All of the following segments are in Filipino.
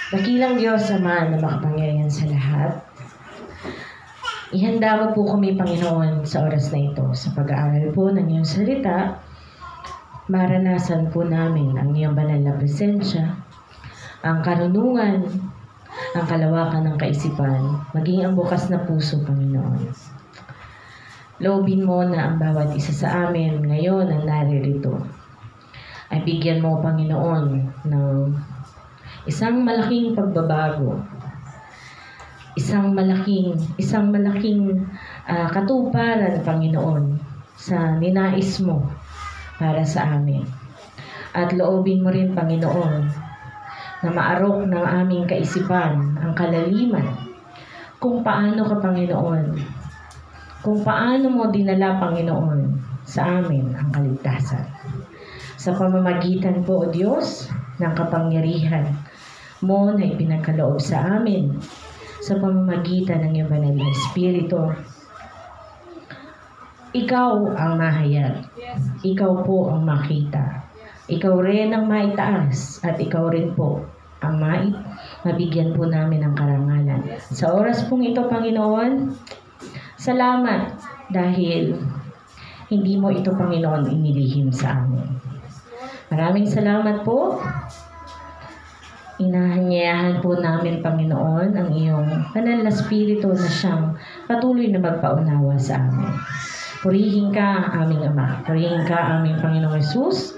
Dakilang Diyos Ama na makapangyarihan sa lahat, ihanda mo po kami, Panginoon, sa oras na ito. Sa pag-aaral po ng iyong salita, maranasan po namin ang iyong banal na presensya, ang karunungan, ang kalawakan ng kaisipan, maging ang bukas na puso, Panginoon. Loobin mo na ang bawat isa sa amin ngayon ang naririto ay bigyan mo, Panginoon, ng isang malaking pagbabago, isang malaking katuparan, Panginoon, sa ninais mo para sa amin. At loobin mo rin, Panginoon, na maarok ng aming kaisipan ang kalaliman kung paano ka, Panginoon, kung paano mo dinala, Panginoon, sa amin ang kaligtasan. Sa pamamagitan po, O Diyos, ng kapangyarihan mo na ipinagkaloob sa amin sa pamamagitan ng iyong banal na Espiritu. Ikaw ang mahayag. Ikaw po ang makita. Ikaw rin ang maitaas at ikaw rin po ang mabigyan po namin ng karangalan. Sa oras pong ito, Panginoon, salamat dahil hindi mo ito, Panginoon, inilihim sa amin. Maraming salamat po. Inahanyayahan po namin, Panginoon, ang iyong banal na Espiritu na siyang patuloy na magpaunawa sa amin. Purihin ka, aming Ama. Purihin ka, aming Panginoong Hesus.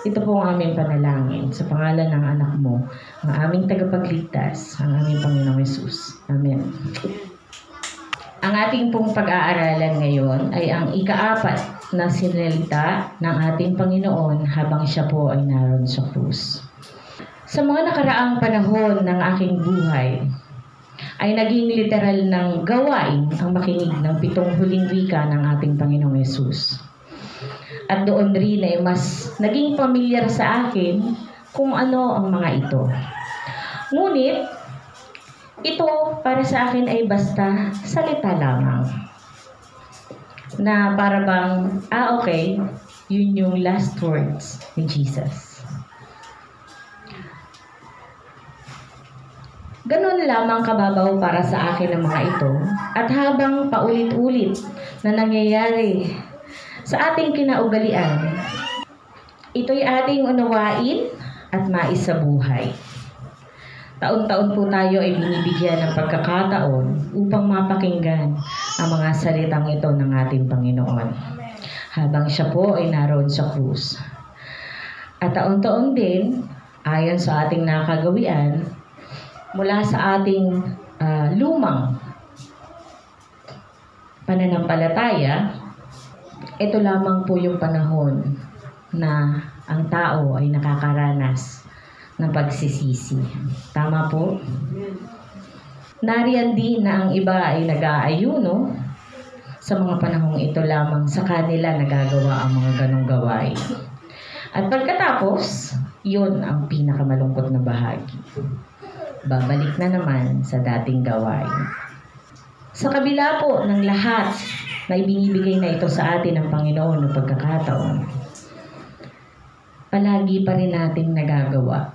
Ito po ang aming panalangin sa pangalan ng anak mo, ang aming tagapagligtas, ang aming Panginoong Hesus. Amen. Ang ating pong pag-aaralan ngayon ay ang ika-4 na sinalita ng ating Panginoon habang siya po ay naroon sa krus. Sa mga nakaraang panahon ng aking buhay, ay naging literal ng gawain ang makinig ng 7 huling wika ng ating Panginoong Hesus. At doon rin ay mas naging pamilyar sa akin kung ano ang mga ito. Ngunit, ito para sa akin ay basta salita lamang. Na para bang, okay, yun yung last words ni Jesus. Ganon lamang kababaw para sa akin ang mga ito, at habang paulit-ulit na nangyayari sa ating kinaugalian, ito'y ating unawain at maisabuhay. Taon-taon po tayo ay binibigyan ng pagkakataon upang mapakinggan ang mga salitang ito ng ating Panginoon habang siya po ay naroon sa krus. At taon-taon din, ayon sa ating nakagawian, mula sa ating lumang pananampalataya, ito lamang po yung panahon na ang tao ay nakakaranas ng pagsisisi. Tama po? Nariyan din na ang iba ay nag-aayuno. Sa mga panahong ito lamang sa kanila nagagawa ang mga ganong gawain. At pagkatapos, yun ang pinakamalungkot na bahagi. Babalik na naman sa dating gawain. Sa kabila po ng lahat na ibinibigay na ito sa atin ng Panginoon ng pagkakataon, palagi pa rin natin nagagawa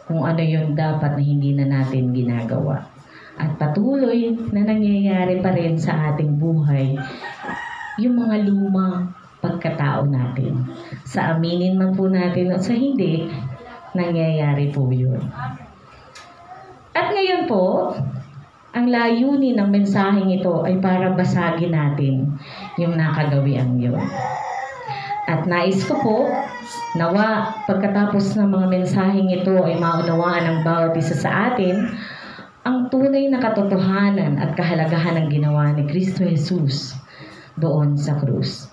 kung ano yung dapat na hindi na natin ginagawa. At patuloy na nangyayari pa rin sa ating buhay yung mga lumang pagkatao natin. Sa aminin man po natin o sa hindi, nangyayari po yun. At ngayon po, ang layunin ng mensaheng ito ay para basagin natin yung nakagawian yun. At nais ko po, nawa pagkatapos ng mga mensaheng ito ay maunawaan ng bawat isa sa atin ang tunay na katotohanan at kahalagahan ng ginawa ni Kristo Jesus doon sa krus.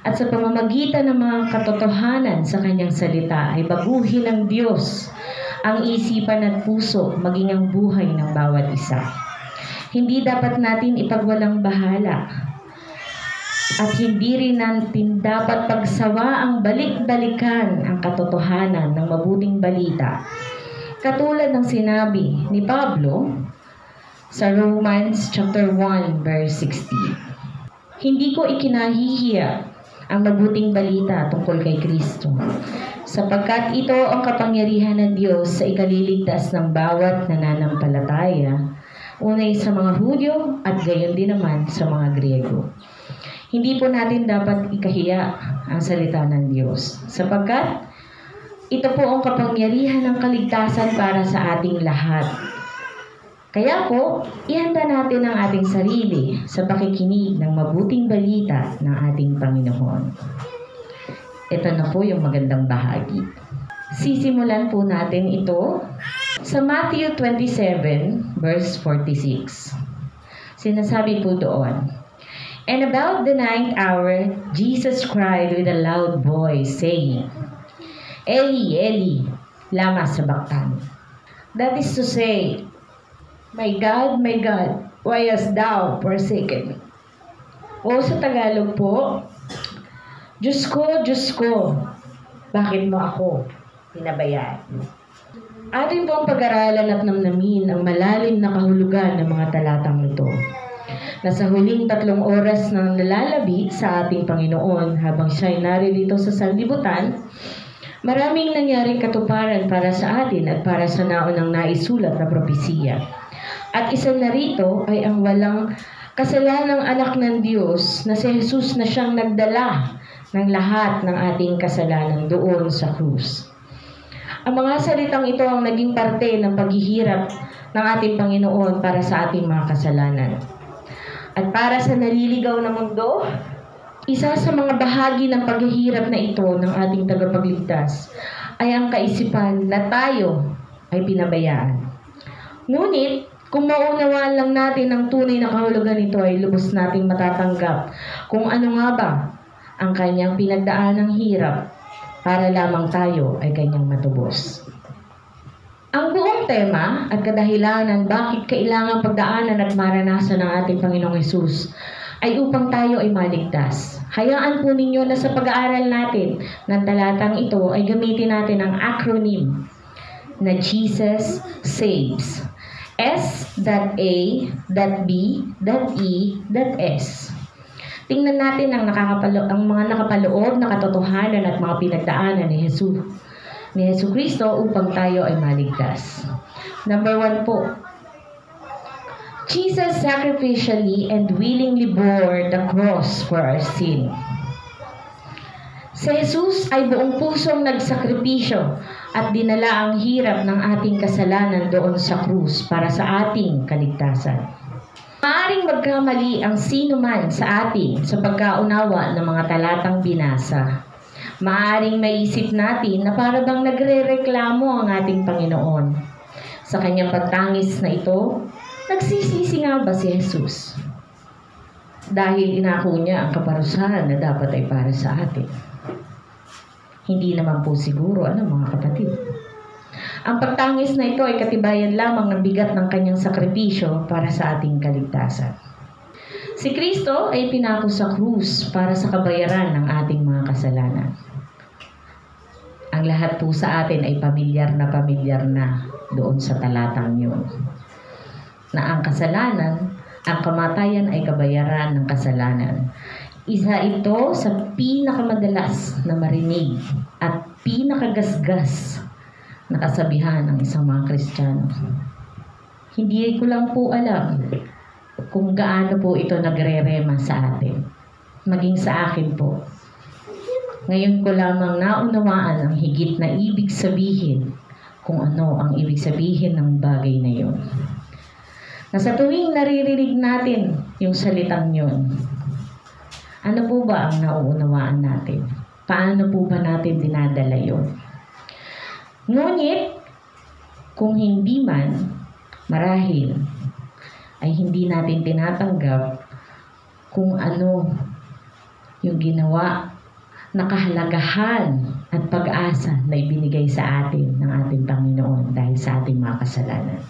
At sa pamamagitan ng mga katotohanan sa kanyang salita ay baguhin ng Diyos ang isipan at puso, maging ang buhay ng bawat isa. Hindi dapat natin ipagwalang bahala. At hindi rin natin dapat pagsawa ang balik-balikan ang katotohanan ng mabuting balita. Katulad ng sinabi ni Pablo sa Romans chapter 1 verse 16. Hindi ko ikinahihiya ang mabuting balita tungkol kay Kristo sapagkat ito ang kapangyarihan ng Diyos sa ikaliligtas ng bawat nananampalataya, unay sa mga Hudyo at gayon din naman sa mga Griego. Hindi po natin dapat ikahiya ang salita ng Diyos, sapagkat ito po ang kapangyarihan ng kaligtasan para sa ating lahat. Kaya po, ihanda natin ang ating sarili sa pakikinig ng mabuting balita ng ating Panginoon. Ito na po yung magandang bahagi. Sisimulan po natin ito sa Matthew 27, verse 46. Sinasabi po doon, "And about the 9th hour, Jesus cried with a loud voice, saying, Eli, Eli, lama sabachthani." That is to say, my God, why hast thou forsaken me? O sa Tagalog po, Diyos ko, bakit mo ako pinabayaan? Atin pong pag-aralan at namnamin ang malalim na kahulugan ng mga talatang ito. Nasa huling 3 oras na nalalabi sa ating Panginoon habang siya'y naririto sa sanlibutan, maraming nangyaring katuparan para sa atin at para sa naunang naisulat na propesiya. At isa na rito ay ang walang kasalanang anak ng Diyos na si Jesus na siyang nagdala ng lahat ng ating kasalanan doon sa krus. Ang mga salitang ito ang naging parte ng paghihirap ng ating Panginoon para sa ating mga kasalanan. At para sa naliligaw na mundo, isa sa mga bahagi ng paghihirap na ito ng ating tagapagligtas ay ang kaisipan na tayo ay pinabayaan. Ngunit, kung maunawaan lang natin ang tunay na kahulugan nito ay lubos nating matatanggap kung ano nga ba ang kanyang pinagdaanang hirap para lamang tayo ay kanyang matubos. Ang buong tema at kadahilanan bakit kailangan pagdaanan at maranasan ng ating Panginoong Hesus ay upang tayo ay maligtas. Hayaan po ninyo na sa pag-aaral natin ng talatang ito ay gamitin natin ang acronym na Jesus Saves. S.A.B.E.S. Tingnan natin ang mga nakapaloob na katotohanan at mga pinagdaanan ni Hesus Kristo upang tayo ay maligtas. Number 1 po. Jesus sacrificially and willingly bore the cross for our sin. Si Jesus ay buong pusong nagsakripisyo at dinala ang hirap ng ating kasalanan doon sa krus para sa ating kaligtasan. Maaring magkamali ang sino man sa atin sa pagkaunawa ng mga talatang binasa. Maaring maisip natin na para bang nagre-reklamo ang ating Panginoon. Sa kanyang pagtangis na ito, nagsisisi nga ba si Jesus? Dahil inako niya ang kaparusahan na dapat ay para sa atin. Hindi naman po siguro, mga kapatid. Ang pagtangis na ito ay katibayan lamang ng bigat ng kanyang sakripisyo para sa ating kaligtasan. Si Kristo ay pinako sa krus para sa kabayaran ng ating mga kasalanan. Ang lahat po sa atin ay pamilyar na doon sa talatang yun. Na ang kasalanan, ang kamatayan ay kabayaran ng kasalanan. Isa ito sa pinakamadalas na marinig at pinakagasgas na kasabihan ng isang mga Kristiyano. Hindi ko lang po alam kung gaano po ito nagre-rema sa atin. Maging sa akin po. Ngayon ko lamang naunawaan ang higit na ibig sabihin kung ano ang ibig sabihin ng bagay na yun. Na sa tuwing naririnig natin yung salitang yun, ano po ba ang nauunawaan natin? Paano po ba natin dinadala yun? Ngunit, kung hindi man, marahil, ay hindi natin tinatanggap kung ano yung ginawa na kahalagahan at pag-asa na ibinigay sa atin ng ating Panginoon dahil sa ating mga kasalanan.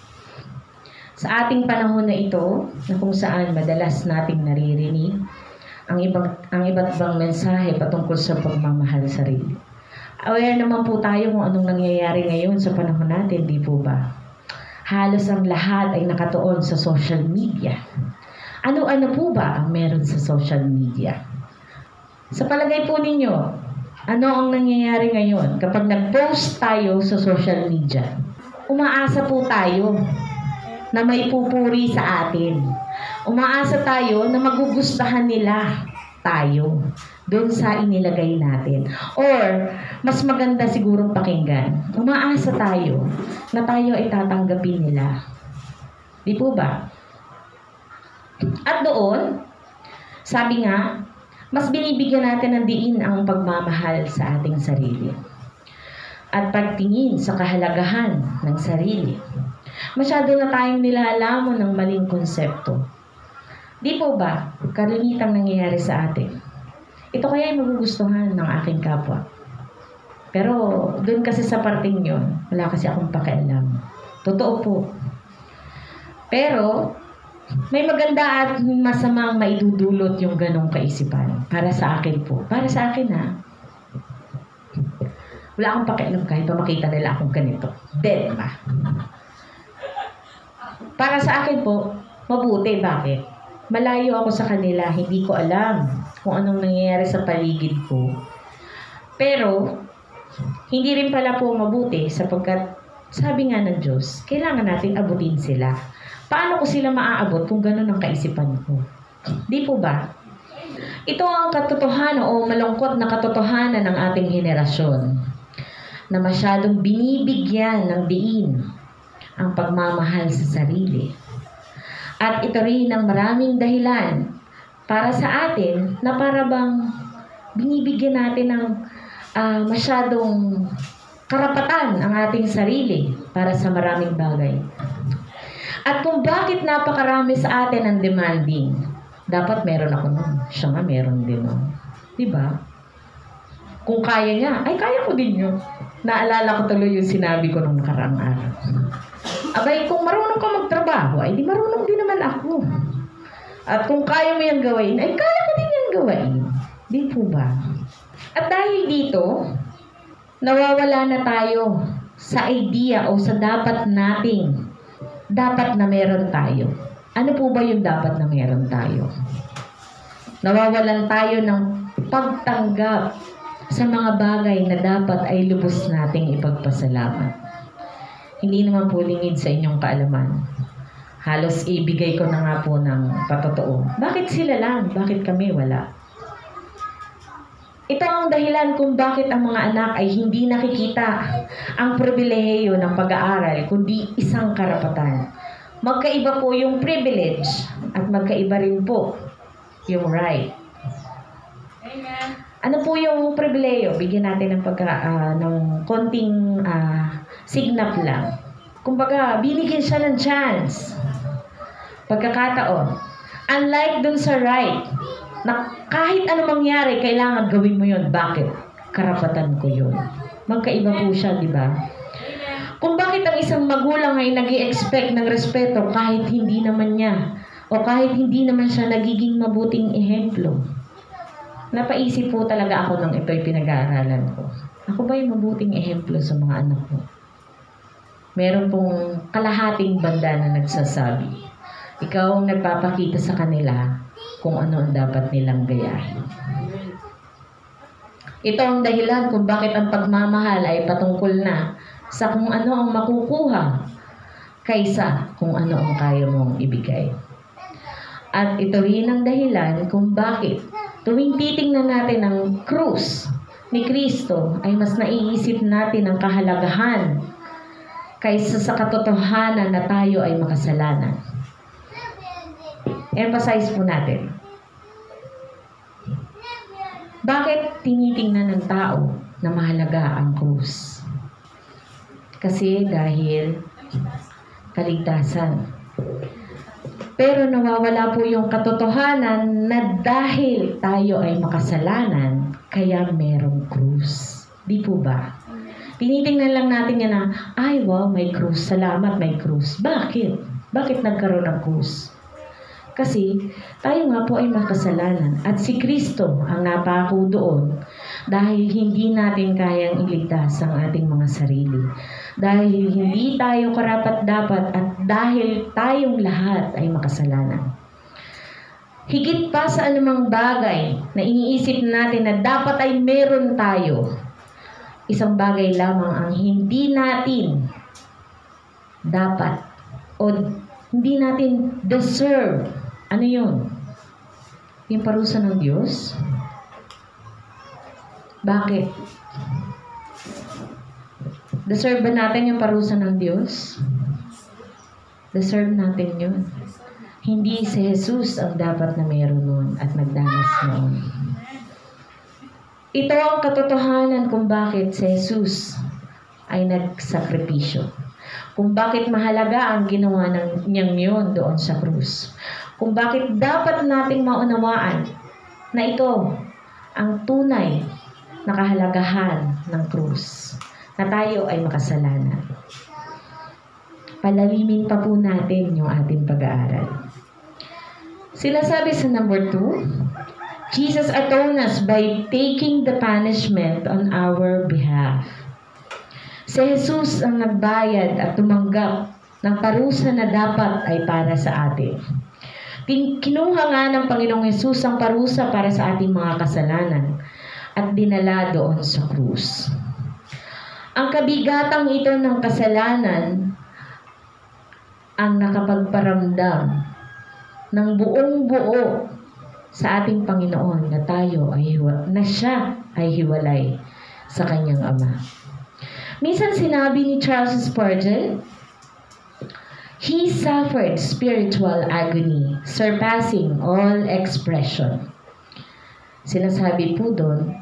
Sa ating panahon na ito, na kung saan madalas nating naririnig ang iba't ibang mensahe patungkol sa pagmamahal sa sarili. Aware naman po tayo kung anong nangyayari ngayon sa panahon natin, di po ba? Halos ang lahat ay nakatuon sa social media. Ano-ano po ba ang meron sa social media? Sa palagay po ninyo, Ano ang nangyayari ngayon kapag nag-post tayo sa social media? Umaasa po tayo na may pupuri sa atin. Umaasa tayo na magugustahan nila tayo doon sa inilagay natin. Or, mas maganda sigurong pakinggan, umaasa tayo na tayo ay tatanggapin nila. Di po ba? At doon, sabi nga, mas binibigyan natin ng diin ang pagmamahal sa ating sarili. At pagtingin sa kahalagahan ng sarili. Masyado na tayong nilalamon ng maling konsepto. Di po ba, kalimitang nangyayari sa atin? Ito kaya ay magugustuhan ng aking kapwa. Pero doon kasi sa parting yun, wala kasi akong pakialam. Totoo po. Pero, may maganda at masamang maidudulot yung ganong kaisipan. Para sa akin po. Para sa akin wala akong pakialam kahit pa makita nila akong ganito. Dead ba? Para sa akin po, mabuti. Bakit? Malayo ako sa kanila. Hindi ko alam kung anong nangyayari sa paligid ko. Pero, hindi rin pala po mabuti sapagkat sabi nga ng Diyos, kailangan natin abutin sila. Paano ko sila maaabot kung gano'n ang kaisipan ko? Di po ba? Ito ang katotohanan o malungkot na katotohanan ng ating henerasyon na masyadong binibigyan ng diin ang pagmamahal sa sarili. At ito rin ang maraming dahilan para sa atin na para bang binibigyan natin ng masyadong karapatan ang ating sarili para sa maraming bagay. At kung bakit napakarami sa atin ang demanding, dapat meron ako nun. Siya nga meron din nun. Diba? Kung kaya niya, ay kaya ko din yun. Naalala ko tuloy yung sinabi ko nung nakaraang araw. Abay, kung marunong ka magtrabaho, ay di marunong din naman ako. At kung kaya mo yung gawain, ay kaya ko din yung gawain. Di po ba? At dahil dito, nawawala na tayo sa idea o sa dapat na meron tayo. Ano po ba yung dapat na meron tayo? Nawawalan tayo ng pagtanggap sa mga bagay na dapat ay lubos nating ipagpasalamat. Hindi naman po lingid sa inyong kaalaman. Halos ibigay ko na nga po ng patotoo. Bakit sila lang? Bakit kami wala? Ito ang dahilan kung bakit ang mga anak ay hindi nakikita ang pribilehiyo ng pag-aaral, kundi isang karapatan. Magkaiba po yung privilege at magkaiba rin po yung right. Amen. Ano po yung pribilehiyo? Bigyan natin ng konting signap lang. Kumbaga, binigyan siya ng chance. Pagkakataon. Unlike dun sa right, na kahit ano mangyari, kailangan gawin mo yun. Bakit? Karapatan ko yun. Magkaiba po siya, di ba? Kung bakit ang isang magulang ay nag-i-expect ng respeto kahit hindi naman niya o kahit hindi naman siya nagiging mabuting ehemplo. Napaisip po talaga ako nung ito'y pinag-aaralan ko. Ako ba yung mabuting ehemplo sa mga anak ko? Meron pong kalahating banda na nagsasabi, ikaw ang nagpapakita sa kanila kung ano ang dapat nilang gayahin. Ito ang dahilan kung bakit ang pagmamahal ay patungkol na sa kung ano ang makukuha kaysa kung ano ang kaya mong ibigay. At ito rin ang dahilan kung bakit tuwing titingnan natin ang krus ni Kristo ay mas naiisip natin ang kahalagahan kaysa sa katotohanan na tayo ay makasalanan. Emphasize po natin. Bakit tinitingnan ng tao na mahalaga ang krus? Kasi dahil kaligtasan. Pero nawawala po yung katotohanan na dahil tayo ay makasalanan, kaya merong krus. Di po ba? Tinitingnan lang natin yan na, ay wow, may krus. Salamat, may krus. Bakit? Bakit nagkaroon ng krus? Kasi tayo nga po ay makasalanan at si Kristo ang napako doon dahil hindi natin kayang iligtas ang ating mga sarili. Dahil hindi tayo karapat-dapat at dahil tayong lahat ay makasalanan. higit pa sa anumang bagay na iniisip natin na dapat ay meron tayo, isang bagay lamang ang hindi natin dapat o hindi natin deserve. Ano yun? Yung parusa ng Diyos? Bakit? Deserve ba natin yung parusa ng Diyos? Deserve natin yun. Hindi si Jesus ang dapat na meron nun at nagdanas noon. Ito ang katotohanan kung bakit si Jesus ay nagsakripisyo. Kung bakit mahalaga ang ginawa niyang yun doon sa krus. Kung bakit dapat nating maunawaan na ito ang tunay na kahalagahan ng krus. Na tayo ay makasalanan. Palalimin pa po natin yung ating pag-aaral. Sila sabi sa number 2, Jesus atoned us by taking the punishment on our behalf. Si Jesus ang nagbayad at tumanggap ng parusa na dapat ay para sa atin. Kinuha nga ng Panginoong Jesus ang parusa para sa ating mga kasalanan at dinala doon sa krus. Ang kabigatang ito ng kasalanan ang nakapagparamdam ng buong buo sa ating Panginoon na siya ay hiwalay sa kanyang Ama. Minsan sinabi ni Charles Spurgeon, He suffered spiritual agony, surpassing all expression. Sinasabi po doon,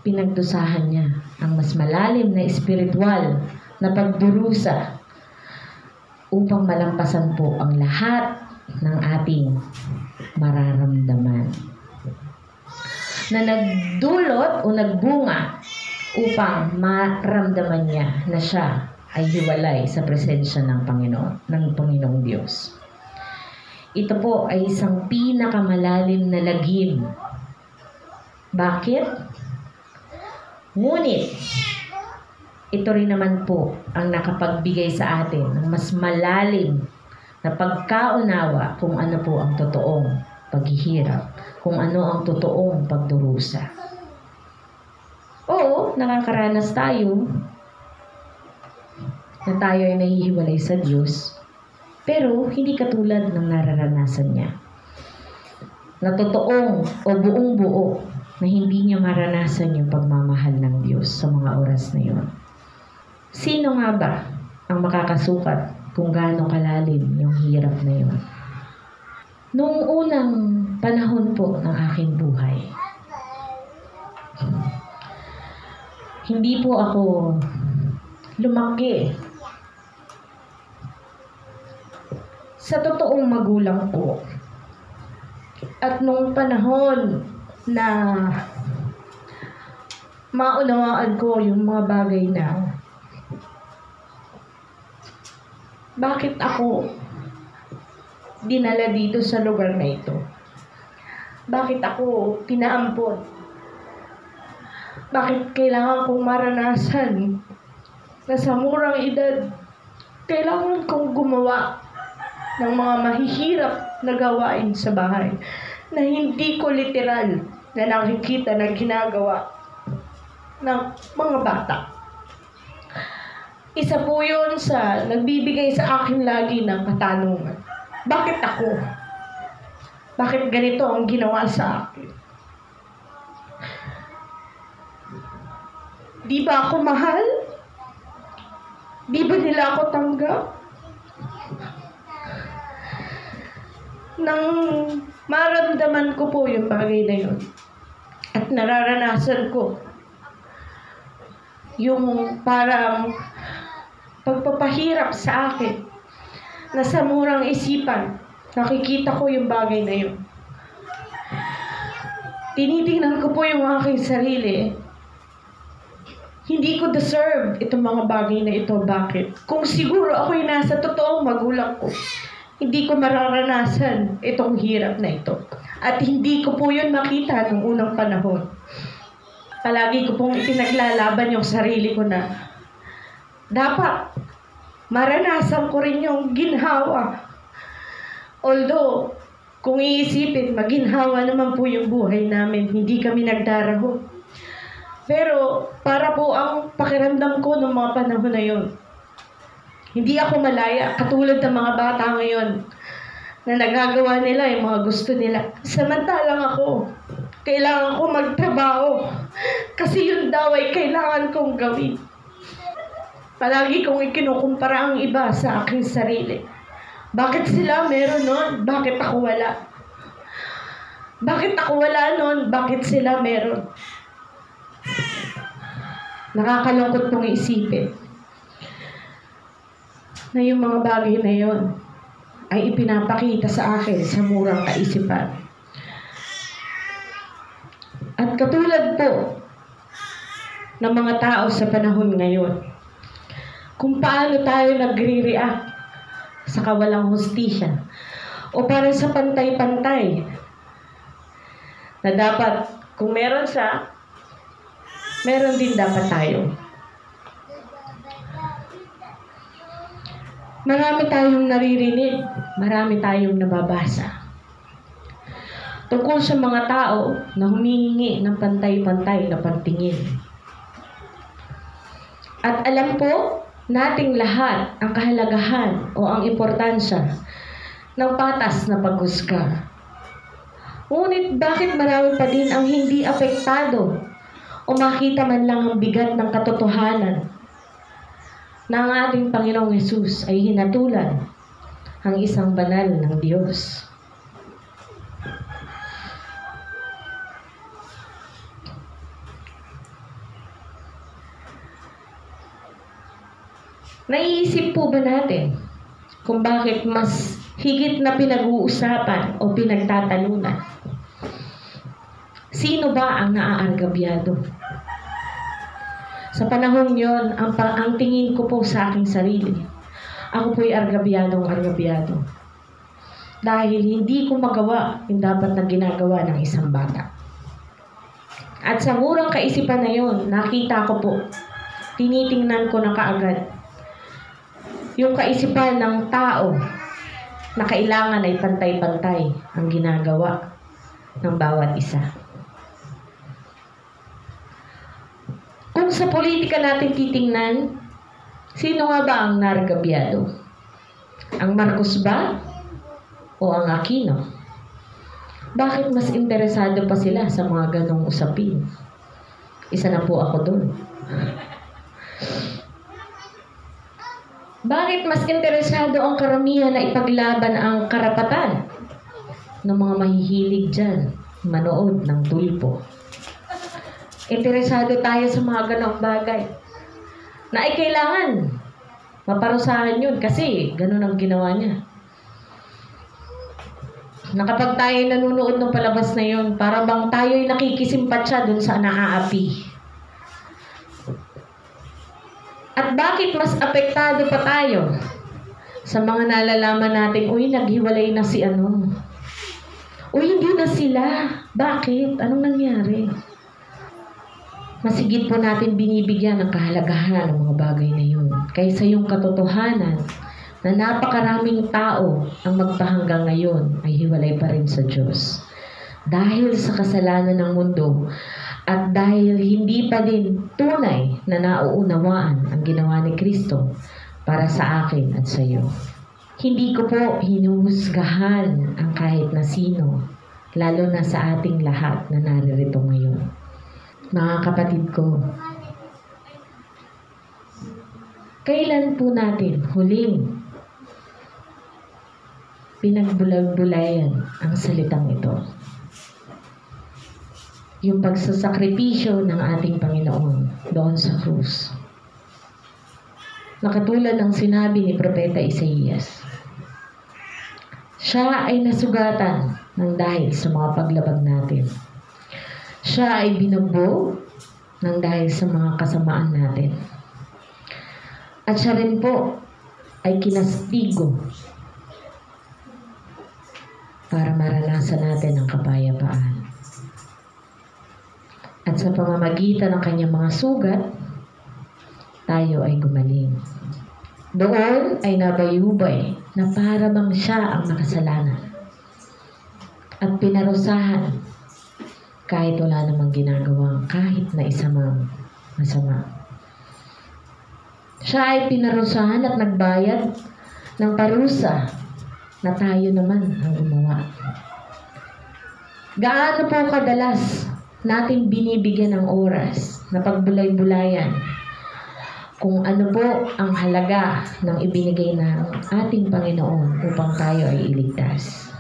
pinagdusahan niya ang mas malalim na espiritual na pagdurusa upang malampasan po ang lahat ng ating mararamdaman. Na nagdulot o nagbunga upang maramdaman niya na siya ay hiwalay sa presensya ng Panginoong Diyos. Ito po ay isang pinakamalalim na lagim. Bakit? Ngunit, ito rin naman po ang nakapagbigay sa atin ng mas malalim na pagkaunawa kung ano po ang totoong paghihirap, kung ano ang totoong pagdurusa. Oo, nakakaranas tayo na tayo ay nahihiwalay sa Diyos, pero hindi katulad ng nararanasan niya. Na totoong o buong buo na hindi niya maranasan yung pagmamahal ng Diyos sa mga oras na yun. Sino nga ba ang makakasukat kung gaano kalalim yung hirap na yun? Noong unang panahon po ng aking buhay, hindi po ako lumaki sa totoong magulang po. At nung panahon na maunawaan ko yung mga bagay na bakit ako dinala dito sa lugar na ito? Bakit ako pinaampon? Bakit kailangan kong maranasan na sa murang edad kailangan kong gumawa ng mga mahihirap na gawain sa bahay na hindi ko literal na nakikita na ginagawa ng mga bata. Isa po yun sa nagbibigay sa akin lagi ng katanungan. Bakit ako? Bakit ganito ang ginawa sa akin? Di ba ako mahal? Di ba nila ako tanggap? Nang maramdaman ko po yung bagay na yun at nararanasan ko yung parang pagpapahirap sa akin na sa murang isipan nakikita ko yung bagay na yun. Tinitingnan ko po yung aking sarili. Hindi ko deserve itong mga bagay na ito. Bakit? Kung siguro ako'y nasa totoong magulang ko, hindi ko mararanasan itong hirap na ito. At hindi ko po yun makita nung unang panahon. Palagi ko pong ipinaglalaban yung sarili ko na dapat maranasan ko rin yung ginhawa. Although, Kung iisipin, maginhawa naman po yung buhay namin. Hindi kami nagdaraho. Pero para po ang pakiramdam ko noong mga panahon na yun. Hindi ako malaya, katulad ng mga bata ngayon na nagagawa nila yung mga gusto nila. Samantalang ako, kailangan ko magtrabaho. Kasi yun daw ay kailangan kong gawin. Palagi kong ikinukumpara ang iba sa aking sarili. Bakit sila meron nun? Bakit ako wala? Bakit ako wala nun? Bakit sila meron? Nakakalungkot pong isipin na yung mga bagay na yon ay ipinapakita sa akin sa murang kaisipan. At katulad po ng mga tao sa panahon ngayon, kung paano tayo nagre-react sa kawalang hustisya o para sa pantay-pantay na dapat kung meron siya, meron din dapat tayo. Marami tayong naririnig, marami tayong nababasa tungkol sa mga tao na humihingi ng pantay-pantay na pagtingin. At alam po nating lahat ang kahalagahan o ang importansya ng patas na paghusga. Ngunit bakit marami pa din ang hindi apektado o makita man lang ang bigat ng katotohanan na ang ating Panginoong Hesus ay hinatulan ang isang banal ng Diyos? Naiisip po ba natin kung bakit mas higit na pinag-uusapan o pinagtatalunan? Sino ba ang naaargabyado? Sa panahon yon, ang tingin ko po sa aking sarili, ako po'y argabyadong-argabyado. Dahil hindi ko magawa yung dapat na ginagawa ng isang bata. At sa murang kaisipan na yon, nakita ko po, tinitingnan ko na kaagad yung kaisipan ng tao na kailangan ay pantay-pantay ang ginagawa ng bawat isa. Kung sa politika natin titingnan, sino nga ba ang nargabyado? Ang Marcos ba? O ang Aquino? Bakit mas interesado pa sila sa mga ganong usapin? Isa na po ako dun. Bakit mas interesado ang karamihan na ipaglaban ang karapatan ng mga mahihilig dyan manood ng tulpo? Interesado tayo sa mga ganong bagay na ay kailangan maparusahan yun kasi ganun ang ginawa niya. Na kapag tayo nanonood ng palabas na yun, para bang tayo'y nakikisimpatya dun sa naaapi. At bakit mas apektado pa tayo sa mga nalalaman natin, uy, naghiwalay na si ano. Uy, hindi na sila. Bakit? Anong nangyari? Masigit po natin binibigyan ng kahalagahan ng mga bagay na yun. Kaysa yung katotohanan na napakaraming tao ang magpahanggang ngayon ay hiwalay pa rin sa Diyos. Dahil sa kasalanan ng mundo, at dahil hindi pa din tunay na nauunawaan ang ginawa ni Kristo para sa akin at sa iyo. Hindi ko po hinuhusgahan ang kahit na sino, lalo na sa ating lahat na naririto ngayon. Mga kapatid ko, kailan po natin huling pinagbulag-bulayan ang salitang ito? Yung pagsasakripisyo ng ating Panginoon doon sa krus. Nakatulad ng sinabi ni Propeta Isaías, siya ay nasugatan ng dahil sa mga paglabag natin. Siya ay binugbog ng dahil sa mga kasamaan natin. At siya rin po ay kinastigo para maranasan natin ang kapayapaan. At sa pamamagitan ng kanyang mga sugat, tayo ay gumaling. Doon ay nabayubay na para bang siya ang makasalanan. at pinarusahan kahit wala namang ginagawang kahit na isa mang masama. Siya ay pinarusahan at nagbayad ng parusa na tayo naman ang gumawa. Gaano po kadalas natin binibigyan ng oras na pagbulay-bulayan kung ano po ang halaga ng ibinigay ng ating Panginoon upang tayo ay iligtas.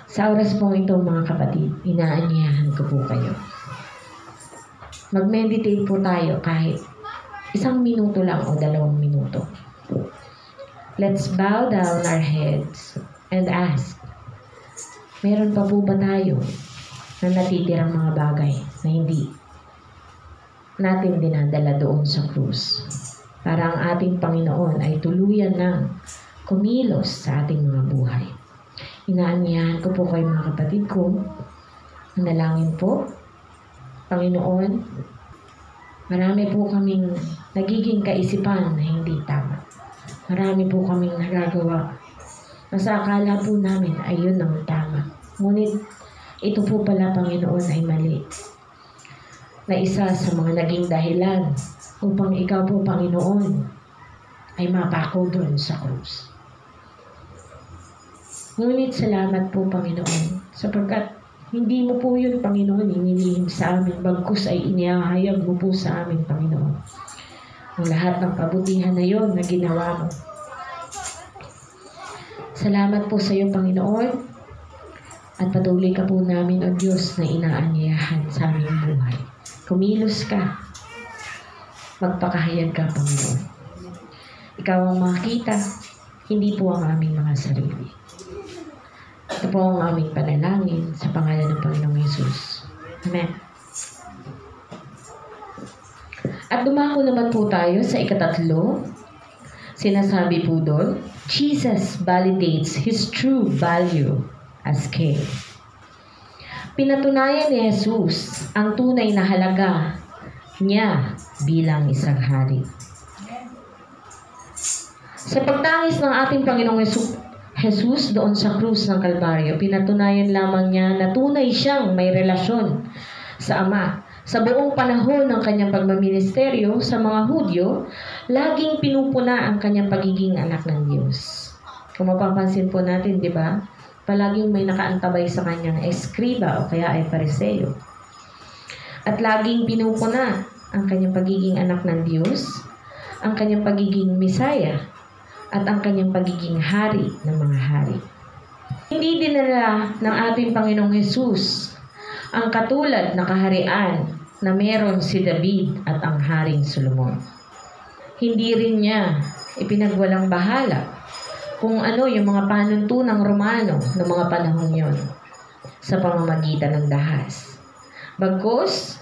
Sa oras po ito mga kapatid, inaanyayahan ko po kayo. Mag-meditate po tayo kahit 1 minuto lang o 2 minuto. Let's bow down our heads and ask, meron pa po ba tayo na natitirang mga bagay na hindi natin dinadala doon sa krus para ang ating Panginoon ay tuluyan ng kumilos sa ating mga buhay? Inaanyayahan ko po kayo mga kapatid ko, manalangin po. Panginoon, marami po kaming nagiging kaisipan na hindi tama. Marami po kaming nagagawa na sa akala po namin ay yun ang tama. Ngunit ito po pala, Panginoon, ay mali. Na isa sa mga naging dahilan upang ikaw po, Panginoon, ay mapako doon sa krus. Ngunit salamat po, Panginoon, sapagkat hindi mo po yun, Panginoon, inilihim sa amin, bagkus ay inihahayag mo po sa amin, Panginoon, ang lahat ng kabutihan na yun na ginawa mo. Salamat po sa iyo, Panginoon, at patuloy ka po namin, O Diyos, na inaanyayahan sa aming buhay. Kumilos ka, magpakahayag ka, Panginoon. Ikaw ang makita, hindi po ang aming mga sarili. Ito po ang aming panalangin sa pangalan ng Panginoong Hesus. Amen. At dumako naman po tayo sa 3. Sinasabi po doon, Jesus validates His true value as King. Pinatunayan ni Jesus ang tunay na halaga niya bilang isang hari. Sa pagtangis ng ating Panginoong Jesus doon sa krus ng Kalbaryo, pinatunayan lamang niya na tunay siyang may relasyon sa Ama. Sa buong panahon ng kanyang pagmaministeryo sa mga Hudyo, laging pinupuna ang kanyang pagiging anak ng Diyos. Kung mapapansin po natin, di ba? Palaging may nakaantabay sa kanyang eskriba o kaya ay pariseo. At laging pinupuna ang kanyang pagiging anak ng Diyos, ang kanyang pagiging Misaya, at ang kanyang pagiging hari ng mga hari. Hindi dinala ng ating Panginoong Hesus ang katulad na kaharian na meron si David at ang Haring Solomon. Hindi rin niya ipinagwalang bahala kung ano yung mga panuntunang Romano ng mga panahon yon sa pamamagitan ng dahas. Bagkus,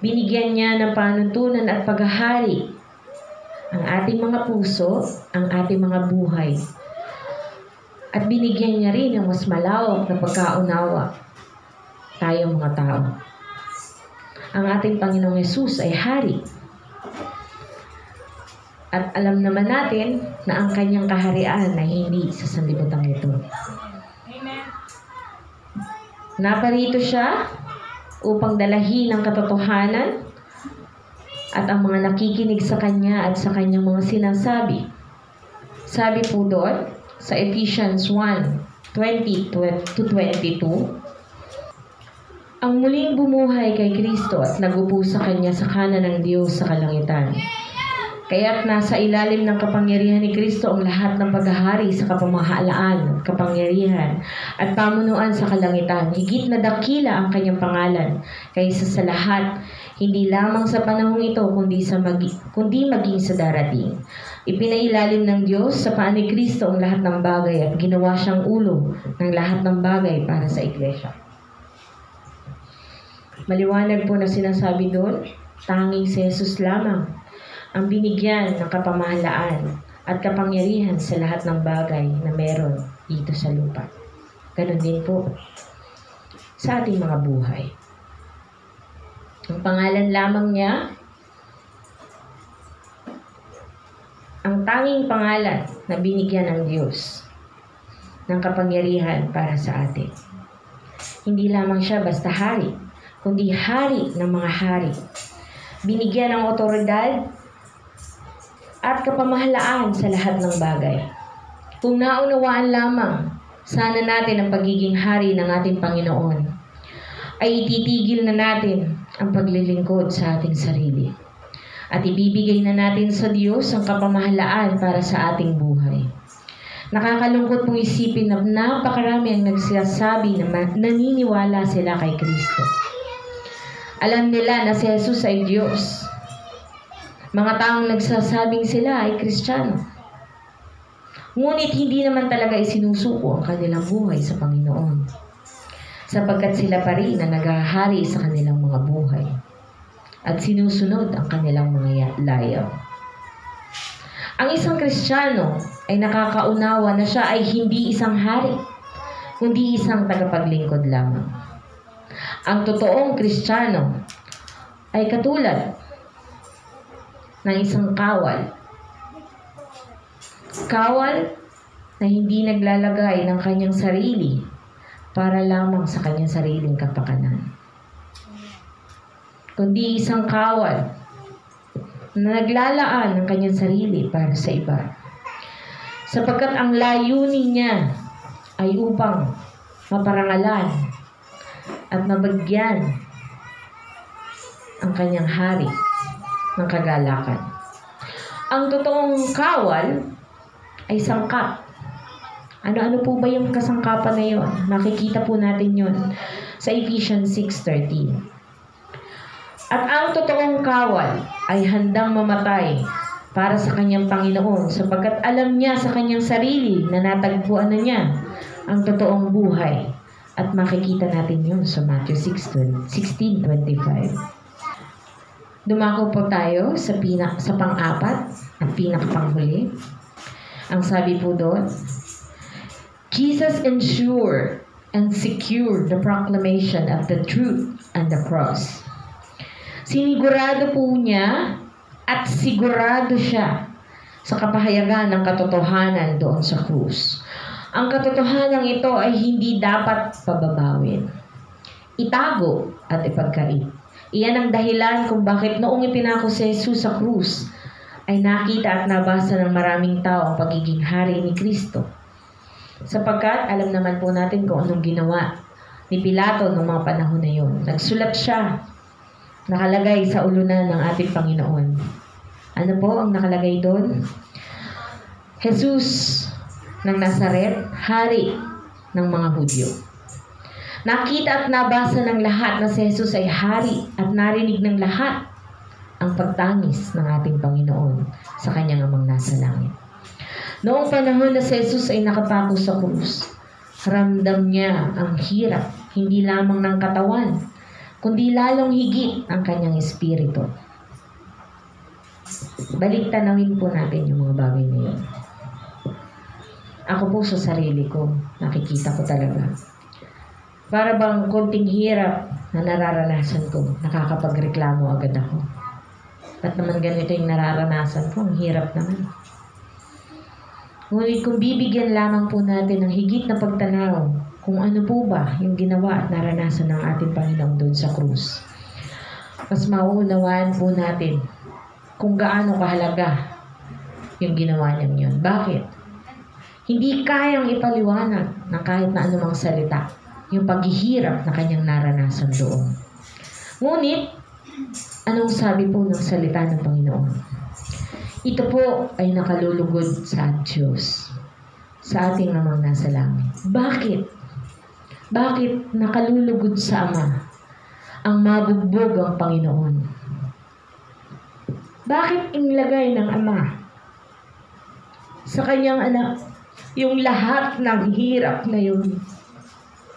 binigyan niya ng panuntunan at paghahari ang ating mga puso, ang ating mga buhay. At binigyan niya rin ng mas malawak na pagkaunawa tayong mga tao. Ang ating Panginoong Hesus ay hari. At alam naman natin na ang kanyang kaharian ay hindi sa sanlibutan ito. Amen. Naparito siya upang dalahin ang katotohanan at ang mga nakikinig sa kanya at sa kanyang mga sinasabi. Sabi po doon sa Ephesians 1:20-22, ang muling bumuhay kay Kristo at nagupo sa kanya sa kanan ng Diyos sa kalangitan. Kaya't nasa ilalim ng kapangyarihan ni Kristo ang lahat ng paghahari sa kapamahalaan, kapangyarihan, at pamunuan sa kalangitan. Higit na dakila ang kanyang pangalan kaysa sa lahat, hindi lamang sa panahong ito, kundi maging sa darating. Ipinailalim ng Diyos sa paa ni Kristo ang lahat ng bagay at ginawa siyang ulo ng lahat ng bagay para sa iglesia. Maliwanag po na sinasabi doon, tanging si Jesus lamang ang binigyan ng kapamahalaan at kapangyarihan sa lahat ng bagay na meron dito sa lupa. Ganon din po sa ating mga buhay. Ang pangalan lamang niya, ang tanging pangalan na binigyan ng Diyos ng kapangyarihan para sa atin. Hindi lamang siya basta hari, kundi hari ng mga hari. Binigyan ng otoridad at kapamahalaan sa lahat ng bagay. Kung naunawaan lamang sana natin ang pagiging hari ng ating Panginoon, ay ititigil na natin ang paglilingkod sa ating sarili. At ibibigay na natin sa Diyos ang kapamahalaan para sa ating buhay. Nakakalungkot pong isipin na napakarami ang nagsasabi na naniniwala sila kay Kristo. Alam nila na si Jesus ay Diyos. Mga taong nagsasabing sila ay Kristiyano. Ngunit hindi naman talaga isinusuko ang kanilang buhay sa Panginoon, sapagkat sila pa rin na naghahari sa kanilang mga buhay at sinusunod ang kanilang mga layaw. Ang isang Kristiyano ay nakakaunawa na siya ay hindi isang hari, kundi isang tagapaglingkod lamang. Ang totoong Kristiyano ay katulad ng isang kawal. Kawal na hindi naglalagay ng kanyang sarili para lamang sa kanyang sariling kapakanan, kundi isang kawal na naglalaan ng kanyang sarili para sa iba. Sapagkat ang layunin niya ay upang maparangalan at mabagyan ang kanyang hari ng kagalakan. Ang totoong kawal ay sangkap. Ano-ano po ba yung kasangkapan na yun? Nakikita po natin yun sa Ephesians 6:13. At ang totoong kawal ay handang mamatay para sa kanyang Panginoon, sapagkat alam niya sa kanyang sarili na natagpuan na niya ang totoong buhay. At makikita natin yun sa Matthew 16:25. Dumako po tayo sa pang-apat at pinakapanghuli. Ang sabi po doon, Jesus ensured and secured the proclamation of the truth and the cross. Sinigurado po niya at sigurado siya sa kapahayagan ng katotohanan doon sa krus. Ang katotohanan ito ay hindi dapat pababawin, itago at ipagkait. Iyan ang dahilan kung bakit noong ipinako si Jesus sa krus, ay nakita at nabasa ng maraming tao ang pagiging hari ni Kristo. Sapagkat alam naman po natin kung anong ginawa ni Pilato noong mga panahon na yun. Nagsulat siya, nakalagay sa ulunan ng ating Panginoon. Ano po ang nakalagay doon? Jesus ng Nazaret, hari ng mga Hudyo. Nakita at nabasa ng lahat na si Jesus ay hari at narinig ng lahat ang pagtangis ng ating Panginoon sa kanyang amang nasa langit. Noong panahon na si Jesus ay nakapako sa krus, ramdam niya ang hirap, hindi lamang ng katawan, kundi lalong higit ang kanyang espiritu. Balik tanawin po natin yung mga bagay na yun. Ako po sa sarili ko, nakikita ko talaga. Para bang konting hirap na nararanasan ko, nakakapagreklamo agad ako. Ba't naman ganito yung nararanasan ko? Ang hirap naman. Ngunit kung bibigyan lamang po natin ng higit na pagtanaw kung ano po ba yung ginawa at naranasan ng ating Panginoon doon sa krus, mas mauunawaan po natin kung gaano kahalaga yung ginawa niya yun. Bakit? Hindi kayang ipaliwanag ng kahit na anumang salita yung paghihirap na kanyang naranasan doon. Ngunit, anong sabi po ng salita ng Panginoon? Ito po ay nakalulugod sa Diyos, sa ating amang nasa langit. Bakit? Bakit nakalulugod sa Ama ang mabugbog ang Panginoon? Bakit inilagay ng Ama sa kanyang anak yung lahat ng hirap na yun?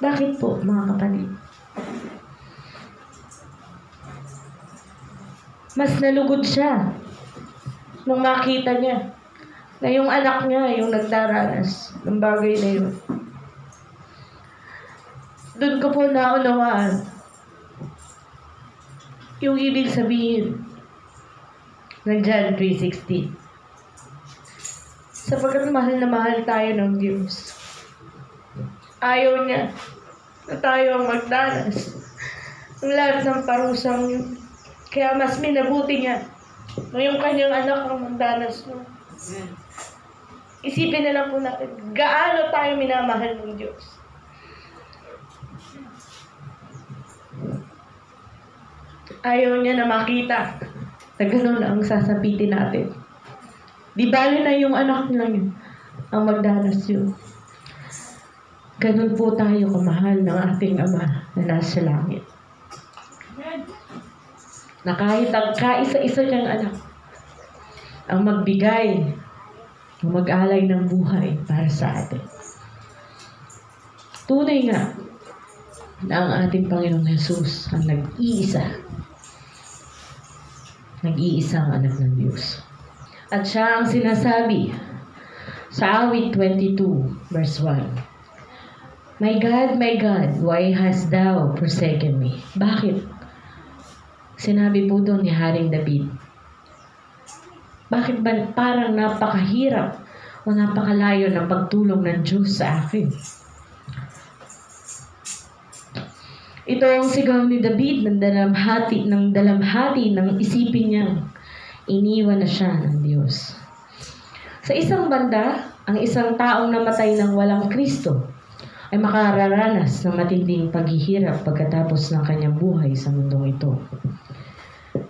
Bakit po, mga kapatid? Mas nalugod siya nung makita niya na yung anak niya yung nagdaranas ng bagay na yun. Doon ko po naunawaan yung ibig sabihin ng John 3:16. Sapagkat mahal na mahal tayo ng Diyos, Ayaw niya na tayo ang magdanas ng lahat ng parusang yun. Kaya mas minabuti niya na yung kanyang anak ang magdanas nun. Isipin na lang po natin, gaano tayo minamahal ng Diyos. Ayaw niya na makita na gano'n ang sasapitin natin. Di bali na yung anak niya yun ang magdanas yun. Ganun po tayo kamahal ng ating Ama na nasa langit. Na kahit ang kaisa-isa niyang anak ang magbigay, ang mag-alay ng buhay para sa atin. Tunay nga na ang ating Panginoong Jesus ang nag-iisang anak ng Diyos. At siya ang sinasabi sa awit 22 verse 1. My God, why hast thou forsaken me? Bakit? Sinabi po doon ni Haring David. Bakit ba parang napakahirap o napakalayo ng pagtulong ng Diyos sa akin? Ito ang sigaw ni David ng dalamhati ng isipin niyang iniwan na siya ng Diyos. Sa isang banda, ang isang taong namatay ng walang Kristo ay makararanas ng matinding paghihirap pagkatapos ng kanyang buhay sa mundong ito.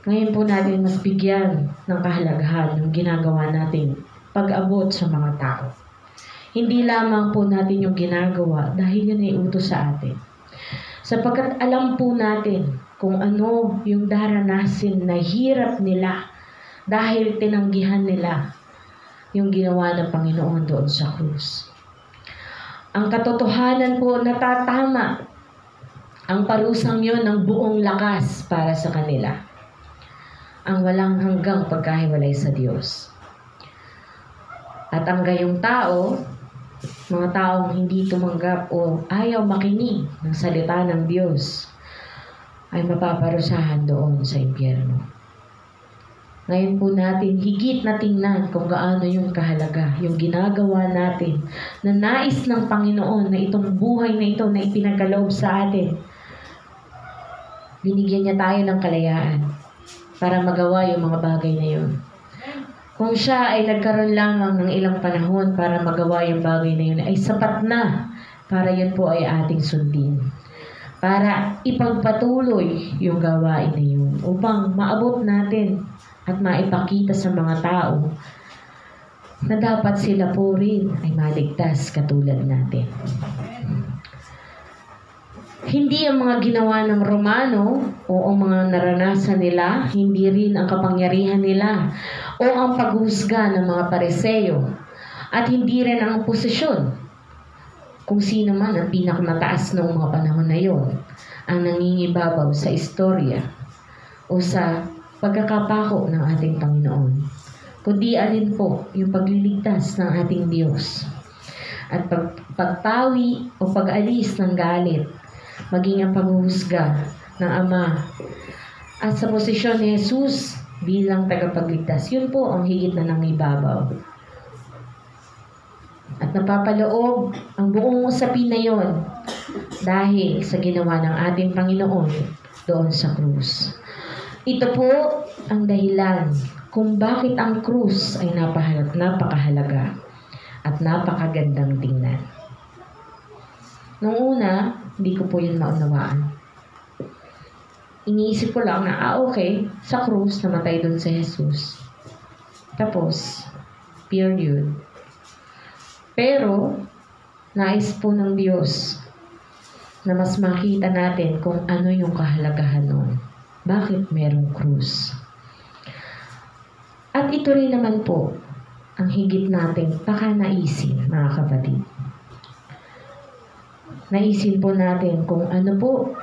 Ngayon po natin mas bigyan ng kahalagahan ng ginagawa nating pag-abot sa mga tao. Hindi lamang po natin yung ginagawa dahil yan ay utos sa atin. Sapagkat alam po natin kung ano yung daranasin na hirap nila dahil tinanggihan nila yung ginawa ng Panginoon doon sa krus. Ang katotohanan po natatama ang parusang yon ng buong lakas para sa kanila. Ang walang hanggang pagkahiwalay sa Diyos. At ang gayong tao, mga taong hindi tumanggap o ayaw makinig ng salita ng Diyos, ay mapaparusahan doon sa impyerno. Ngayon po natin higit na tingnan kung gaano yung kahalaga, yung ginagawa natin na nais ng Panginoon na itong buhay na ito na ipinagkaloob sa atin. Binigyan niya tayo ng kalayaan para magawa yung mga bagay na yun. Kung siya ay nagkaroon lamang ng ilang panahon para magawa yung bagay na yun, ay sapat na para yun po ay ating sundin. Para ipagpatuloy yung gawain na yun upang maabot natin at maipakita sa mga tao na dapat sila po rin ay maligtas katulad natin. Hindi ang mga ginawa ng Romano o ang mga naranasan nila, hindi rin ang kapangyarihan nila o ang paghusga ng mga Pariseo at hindi rin ang posisyon kung sino man ang pinakamataas noong mga panahon na yon ang nangingibabaw sa istorya o sa pagkakapako ng ating Panginoon, kundi alin po yung pagliligtas ng ating Diyos at pagpawi o pag-alis ng galit, maging ang paghuhusga ng Ama at sa posisyon ni Jesus bilang tagapagligtas. Yun po ang higit na nangibabaw. At napapaloob ang buong usapin na yon dahil sa ginawa ng ating Panginoon doon sa krus. Ito po ang dahilan kung bakit ang krus ay napakahalaga at napakagandang tingnan. Nung una, hindi ko po yun maunawaan. Iniisip ko lang na, okay, sa krus, namatay doon sa Jesus. Tapos, period. Pero, nais po ng Diyos na mas makita natin kung ano yung kahalagahan nun. Bakit merong krus? At ito rin naman po ang higit nating pakanaisin, mga kapatid. Naisin po natin kung ano po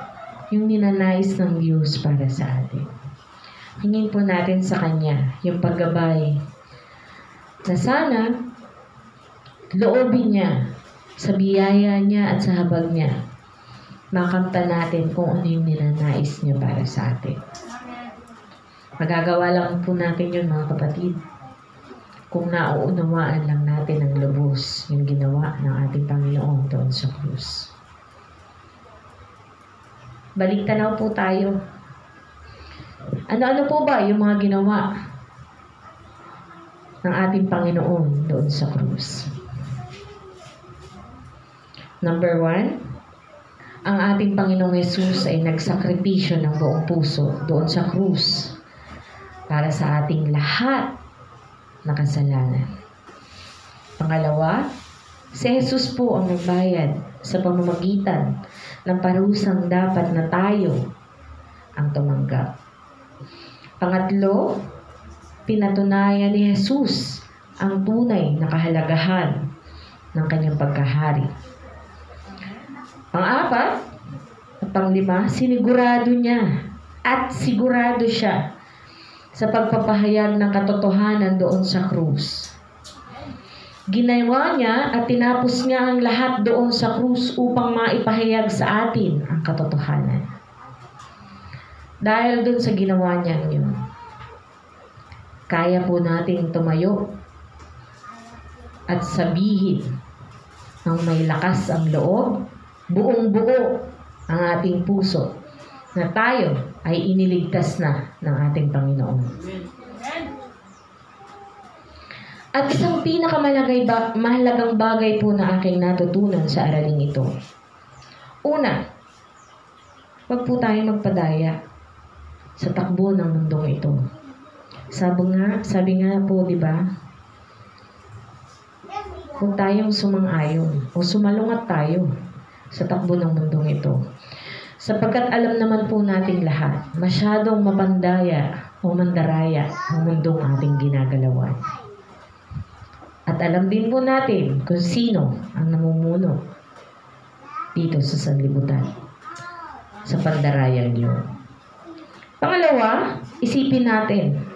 yung ninanais ng Diyos para sa atin. Hingin po natin sa Kanya yung paggabay na sana loobin niya sa biyaya niya at sa habag niya. Makamtan natin kung ano yung ninanais niya para sa atin. Magagawa lang po natin yun, mga kapatid, kung nauunawaan lang natin ng lubos yung ginawa ng ating Panginoon doon sa krus. Balik tanaw po tayo. Ano-ano po ba yung mga ginawa ng ating Panginoon doon sa krus? Number 1, ang ating Panginoong Hesus ay nagsakripisyo ng buong puso doon sa krus para sa ating lahat na kasalanan. Pangalawa, si Jesus po ang nagbayad sa pamamagitan ng parusang dapat na tayo ang tumanggap. Pangatlo, pinatunayan ni Jesus ang tunay na kahalagahan ng kanyang pagkahari. Pang-apat at pang-lima, sinigurado niya at sigurado siya sa pagpapahayag ng katotohanan doon sa krus. Ginawa niya at tinapos niya ang lahat doon sa krus upang maipahayag sa atin ang katotohanan. Dahil doon sa ginawa niya yun, kaya po nating tumayo at sabihin ng may lakas ang loob, buong-buo ang ating puso na tayo ay iniligtas na ng ating Panginoon. At isang mahalagang bagay po na aking natutunan sa araling ito. Una, huwag po tayong magpadaya sa takbo ng mundong ito. Sabi nga po, di ba? Huwag tayong sumang-ayon o sumalungat tayo sa takbo ng mundong ito. Sapagkat alam naman po nating lahat, masyadong mapandaya o mandaraya ang mundong ating ginagalawan. At alam din po natin kung sino ang namumuno dito sa sanlibutan, sa pandarayang yun. Pangalawa, isipin natin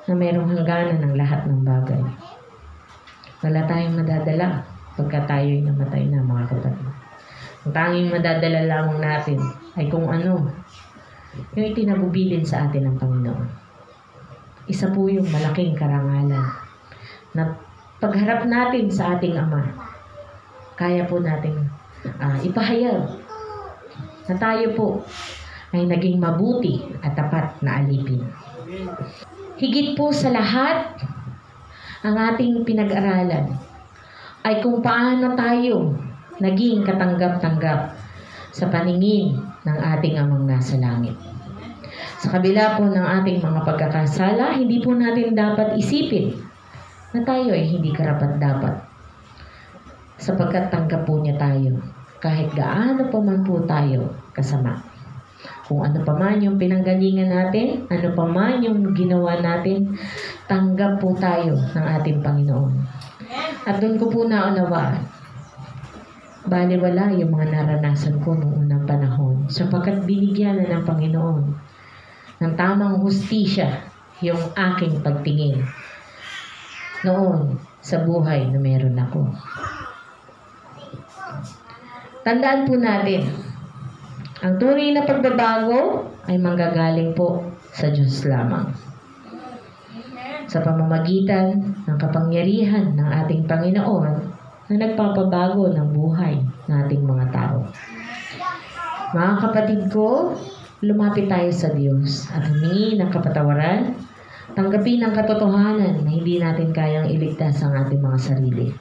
na mayroong hangganan ng lahat ng bagay. Wala tayong madadala pagka tayo'y namatay na, mga kapatid. Ang tanging madadala lamang natin ay kung ano yung itinagubilin sa atin ng Panginoon. Isa po yung malaking karangalan na pagharap natin sa ating Ama, kaya po natin ipahayag na tayo po ay naging mabuti at tapat na alipin. Higit po sa lahat, ang ating pinag-aralan ay kung paano tayo naging katanggap-tanggap sa paningin ng ating Amang nasa langit. Sa kabila po ng ating mga pagkakasala, hindi po natin dapat isipin na tayo ay hindi karapat-dapat. Sapagkat tanggap po niya tayo kahit gaano pa man po tayo kasama. Kung ano pa man yung pinanggalingan natin, ano pa man yung ginawa natin, tanggap po tayo ng ating Panginoon. At doon ko po naunawaan, baliwala yung mga naranasan ko noong unang panahon sapagkat binigyan na ng Panginoon ng tamang hustisya yung aking pagtingin noon sa buhay na meron ako. Tandaan po natin, ang tunay na pagbabago ay manggagaling po sa Diyos lamang. Sa pamamagitan ng kapangyarihan ng ating Panginoon na nagpapabago ng buhay nating mga tao. Mga kapatid ko, lumapit tayo sa Diyos at humingi ng kapatawaran, tanggapin ang katotohanan na hindi natin kayang iligtas ang ating mga sarili.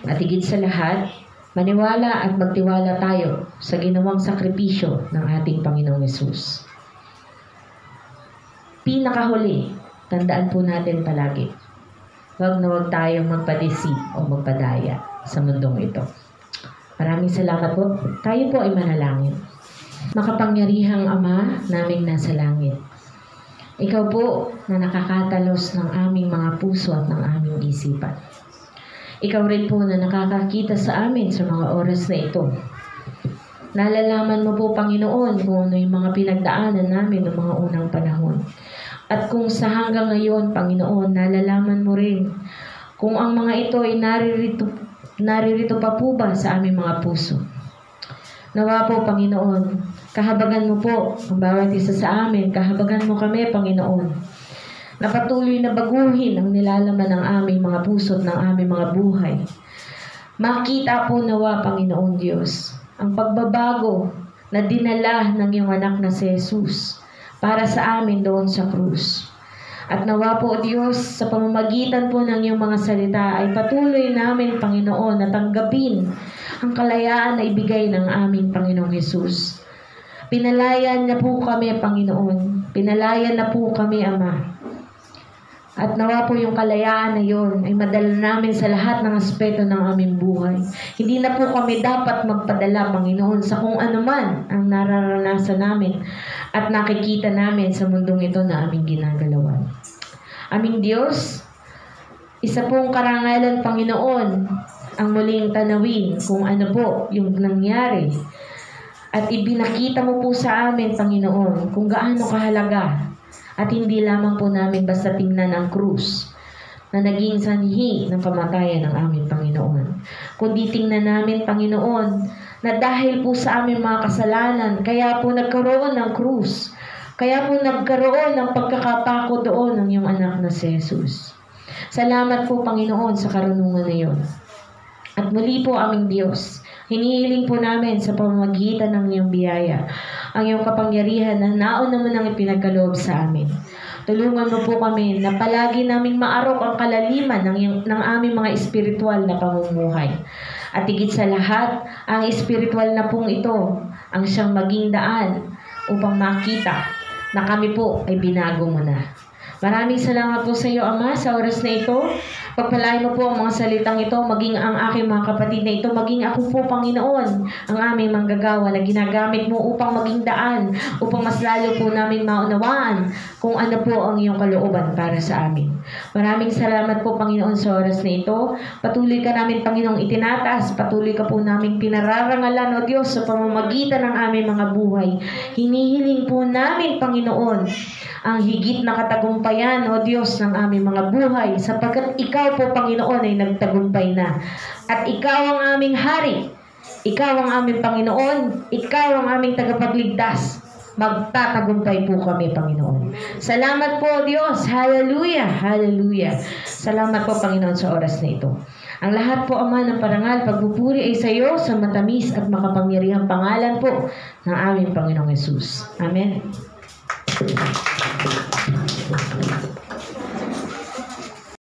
At higit sa lahat, maniwala at magtiwala tayo sa ginawang sakripisyo ng ating Panginoong Hesus. Pinakahuli, tandaan po natin palagi, huwag na huwag tayong magpadisip o magpadaya sa mundong ito. Maraming salamat po. Tayo po ay manalangin. Makapangyarihang Ama naming nasa langit, Ikaw po na nakakatalos ng aming mga puso at ng aming isipan. Ikaw rin po na nakakakita sa amin sa mga oras na ito. Nalalaman mo po, Panginoon, kung ano yung mga pinagdaanan namin ng mga unang panahon. At kung sa hanggang ngayon, Panginoon, nalalaman mo rin kung ang mga ito ay naririto pa po ba sa aming mga puso. Nawa po, Panginoon, kahabagan mo po ang bawat isa sa amin. Kahabagan mo kami, Panginoon, na patuloy na baguhin ang nilalaman ng aming mga puso at ng aming mga buhay. Makita po nawa, Panginoong Diyos, ang pagbabago na dinala ng iyong anak na si Jesus para sa amin doon sa krus. At nawa po, Diyos, sa pamamagitan po ng iyong mga salita ay patuloy namin, Panginoon, na tanggapin ang kalayaan na ibigay ng aming Panginoong Jesus. Pinalayan na po kami, Panginoon. Pinalayan na po kami, Ama. At nawa po yung kalayaan na yon ay madala namin sa lahat ng aspeto ng aming buhay. Hindi na po kami dapat magpadala, Panginoon, sa kung ano man ang nararanasan namin at nakikita namin sa mundong ito na aming ginagalawan. Aming Diyos, isa pong karangalan, Panginoon, ang muling tanawin kung ano po yung nangyari. At ibinakita mo po sa amin, Panginoon, kung gaano kahalaga. At hindi lamang po namin basta tingnan ang krus na naging sanhi ng kamatayan ng aming Panginoon. Kundi tingnan namin, Panginoon, na dahil po sa aming mga kasalanan, kaya po nagkaroon ng krus. Kaya po nagkaroon ng pagkakapako doon ng iyong anak na si Jesus. Salamat po, Panginoon, sa karunungan na iyon. At muli po, aming Diyos, hinihiling po namin sa pamamagitan ng iyong biyaya ang iyong kapangyarihan na nauna mo nang ipinagkaloob sa amin. Tulungan mo po kami na palagi naming maarok ang kalaliman ng aming mga espiritual na pamumuhay. At higit sa lahat, ang espiritual na pong ito ang siyang maging daan upang makita na kami po ay binago mo na. Maraming salamat po sa iyo, Ama, sa oras na ito. Pagpalain mo po ang mga salitang ito, maging ang aking mga kapatid na ito, maging ako po, Panginoon, ang aming manggagawa na ginagamit mo upang maging daan, upang mas lalo po namin maunawaan kung ano po ang iyong kalooban para sa amin. Maraming salamat po, Panginoon, sa oras na ito. Patuloy ka namin, Panginoong, itinataas. Patuloy ka po namin pinararangalan, O Diyos, sa pamamagitan ng aming mga buhay. Hinihiling po namin, Panginoon, ang higit na katagumpayan, O Diyos, ng aming mga buhay, sapagkat Ikaw po, Panginoon, ay nagtagumpay na. At Ikaw ang aming hari. Ikaw ang aming Panginoon. Ikaw ang aming tagapagligtas. Magtatagumpay po kami, Panginoon. Salamat po, Diyos. Hallelujah. Hallelujah. Salamat po, Panginoon, sa oras na ito. Ang lahat po, Ama, ng parangal, pagpupuri ay sa iyo sa matamis at makapangyarihang pangalan po ng aming Panginoong Jesus. Amen.